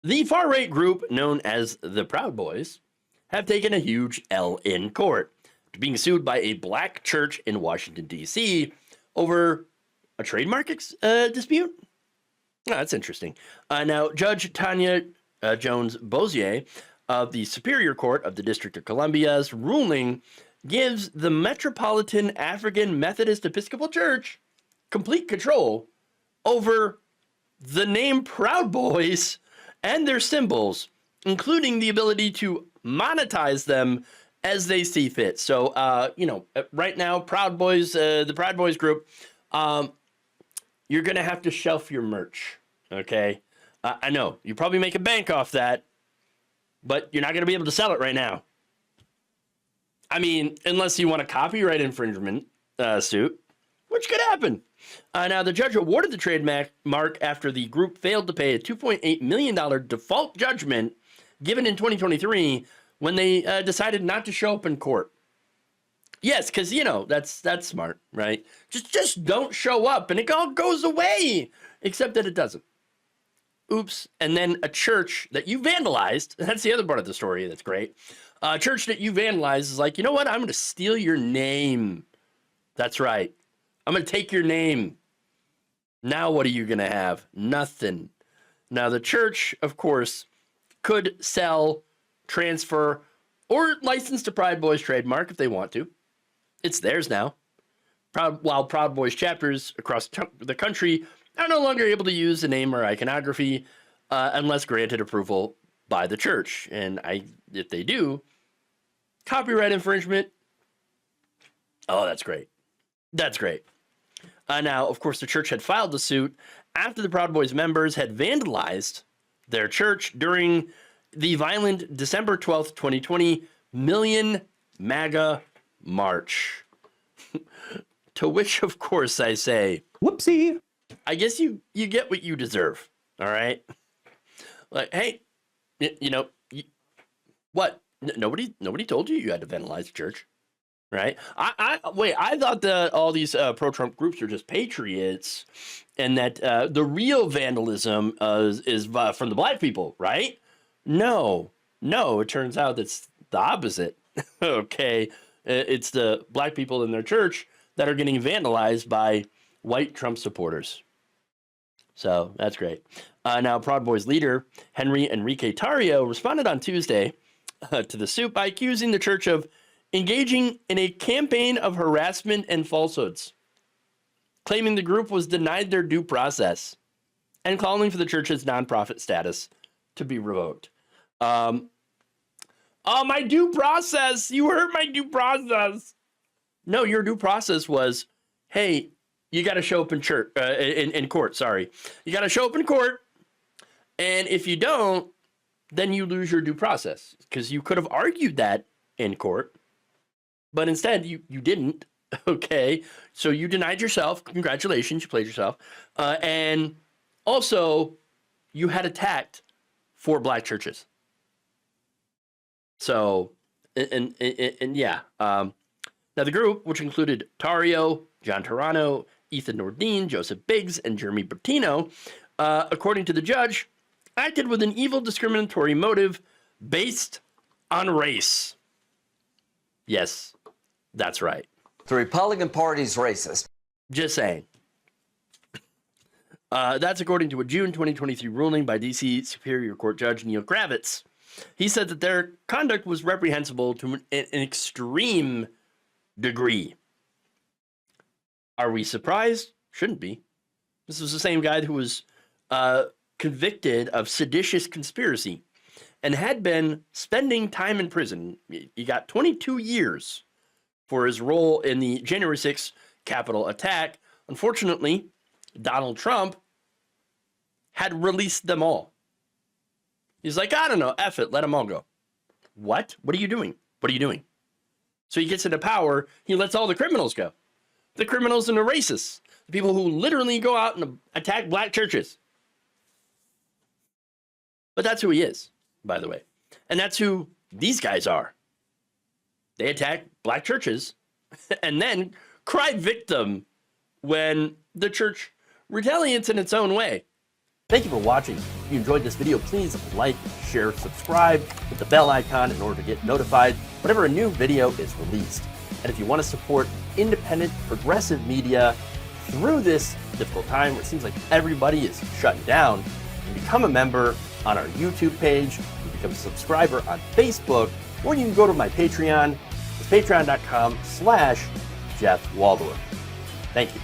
The far-right group known as the Proud Boys have taken a huge L in court, being sued by a black church in Washington, D.C. over a trademark dispute. Oh, that's interesting. Now, Judge Tanya Jones-Bozier of the Superior Court of the District of Columbia's ruling gives the Metropolitan African Methodist Episcopal Church complete control over the name Proud Boys and their symbols, including the ability to monetize them as they see fit. So, right now, Proud Boys, the Proud Boys group, you're going to have to shelf your merch, okay? I know, you probably make a bank off that, but you're not going to be able to sell it right now. I mean, unless you want a copyright infringement suit, which could happen. Now, the judge awarded the trademark after the group failed to pay a $2.8 million default judgment given in 2023 when they decided not to show up in court. Yes, because, that's smart, right? Just don't show up and it all goes away, except that it doesn't. Oops. And then a church that you vandalized, that's the other part of the story that's great. A church that you vandalized is like, you know what? I'm going to steal your name. That's right. I'm going to take your name. Now what are you going to have? Nothing. Now the church, of course, could sell, transfer, or license to Proud Boys trademark if they want to. It's theirs now. While Proud Boys chapters across the country are no longer able to use the name or iconography unless granted approval by the church. And if they do, copyright infringement. Oh, that's great. That's great. Now, of course, the church had filed the suit after the Proud Boys members had vandalized their church during the violent December 12th, 2020 Million MAGA March. To which, of course, I say, whoopsie. I guess you get what you deserve, all right? Like, hey, what? Nobody told you had to vandalize the church. Right? I thought that all these pro-Trump groups are just patriots, and that the real vandalism is from the black people, right? No. It turns out that's the opposite. Okay, it's the black people in their church that are getting vandalized by white Trump supporters. So that's great. Now, Proud Boys leader Henry Enrique Tarrio responded on Tuesday to the suit by accusing the church of engaging in a campaign of harassment and falsehoods, claiming the group was denied their due process, and calling for the church's nonprofit status to be revoked. Oh, my due process! You hurt my due process! No, your due process was, hey, you got to show up in church, in court, sorry. You got to show up in court, and if you don't, then you lose your due process, because you could have argued that in court. But instead, you didn't, okay? So you denied yourself. Congratulations, you played yourself. And also, you had attacked 4 black churches. So, and yeah. Now, the group, which included Tario, John Tarano, Ethan Nordine, Joseph Biggs, and Jeremy Bertino, according to the judge, acted with an evil discriminatory motive based on race. Yes. That's right. The Republican Party's racist. Just saying. That's according to a June 2023 ruling by D.C. Superior Court Judge Neil Kravitz. He said that their conduct was reprehensible to an extreme degree. Are we surprised? Shouldn't be. This was the same guy who was convicted of seditious conspiracy and had been spending time in prison. He got 22 years for his role in the January 6th Capitol attack. Unfortunately, Donald Trump had released them all. He's like, I don't know, F it, let them all go. What? What are you doing? What are you doing? So he gets into power, he lets all the criminals go. The criminals and the racists. The people who literally go out and attack black churches. But that's who he is, by the way. And that's who these guys are. They attack black churches and then cry victim when the church retaliates in its own way. Thank you for watching. If you enjoyed this video, please like, share, subscribe, hit the bell icon in order to get notified whenever a new video is released. And if you want to support independent, progressive media through this difficult time where it seems like everybody is shutting down, you can become a member on our YouTube page, you can become a subscriber on Facebook, or you can go to my Patreon. It's patreon.com/Jeff Waldorf. Thank you.